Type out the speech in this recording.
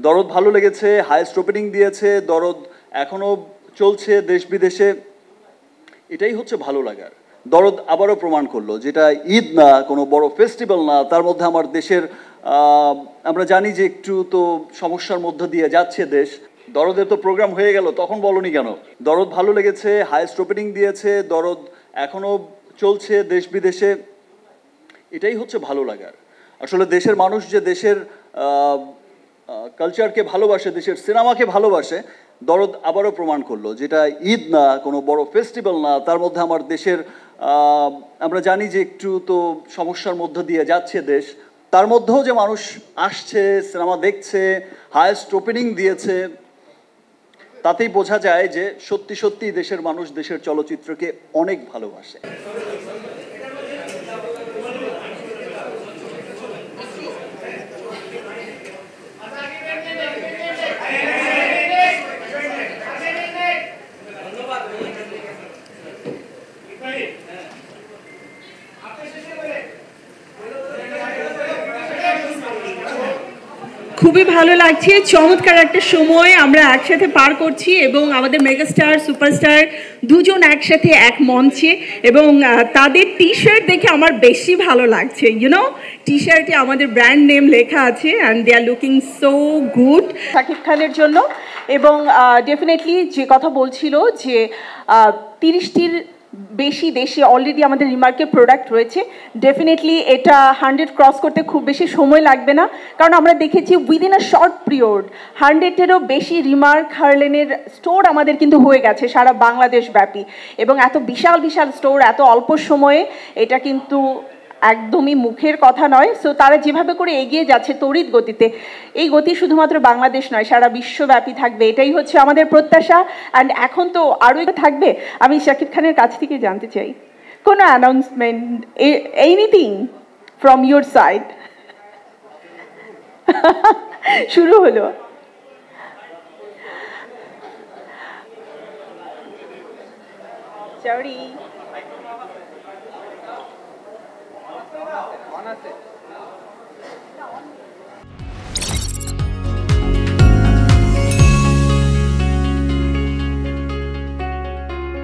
দরদ ভালো লেগেছে, হাইয়েস্ট ওপেনিং দিয়েছে, দরদ এখনও চলছে দেশ বিদেশে, এটাই হচ্ছে ভালো লাগার। দরদ আবারও প্রমাণ করলো যেটা ঈদ না, কোনো বড় ফেস্টিভ্যাল না, তার মধ্যে আমার দেশের আমরা জানি যে একটু তো সমস্যার মধ্য দিয়ে যাচ্ছে দেশ। দরদের তো প্রোগ্রাম হয়ে গেল, তখন বলনি কেন? দরদ ভালো লেগেছে, হাইয়েস্ট ওপেনিং দিয়েছে, দরদ এখনও চলছে দেশ বিদেশে, এটাই হচ্ছে ভালো লাগার। আসলে দেশের মানুষ যে দেশের কালচারকে ভালোবাসে, দেশের সিনেমাকে ভালোবাসে, দরদ আবারও প্রমাণ করলো যেটা ঈদ না, কোনো বড় ফেস্টিভ্যাল না, তার মধ্যে আমার দেশের আমরা জানি যে একটু তো সমস্যার মধ্য দিয়ে যাচ্ছে দেশ, তার মধ্যেও যে মানুষ আসছে, সিনেমা দেখছে, হায়েস্ট ওপেনিং দিয়েছে, তাতেই বোঝা যায় যে সত্যি সত্যি দেশের মানুষ দেশের চলচ্চিত্রকে অনেক ভালোবাসে। খুবই ভালো লাগছে, চমৎকার একটা সময় আমরা একসাথে পার করছি এবং আমাদের মেগাস্টার সুপারস্টার দুজন একসাথে এক মঞ্চে, এবং তাদের টি শার্ট দেখে আমার বেশি ভালো লাগছে। ইউনো, টি শার্টে আমাদের ব্র্যান্ড নেম লেখা আছে and they are looking so good. Shakib খানের জন্য, এবং ডেফিনেটলি যে কথা বলছিল যে 30টির বেশি দেশে অলরেডি আমাদের রিমার্কের প্রোডাক্ট রয়েছে, ডেফিনেটলি এটা 100 ক্রস করতে খুব বেশি সময় লাগবে না, কারণ আমরা দেখেছি উইদিন আ শর্ট পিরিয়ড 100-এরও বেশি রিমার্ক হার্লেনের স্টোর আমাদের কিন্তু হয়ে গেছে সারা বাংলাদেশ ব্যাপী, এবং এত বিশাল বিশাল স্টোর এত অল্প সময়ে এটা কিন্তু একদমই মুখের কথা নয়। সো তারা যেভাবে করে এগিয়ে যাচ্ছে তড়িৎ গতিতে, এই গতি শুধুমাত্র বাংলাদেশ নয়, সারা বিশ্বব্যাপী থাকবে, এটাই হচ্ছে আমাদের প্রত্যাশা। অ্যান্ড এখন তো আরও থাকবে। আমি শাকিব খানের কাছ থেকে জানতে চাই, কোনো announcement, anything from your side? শুরু হলো। সরি, on আছে।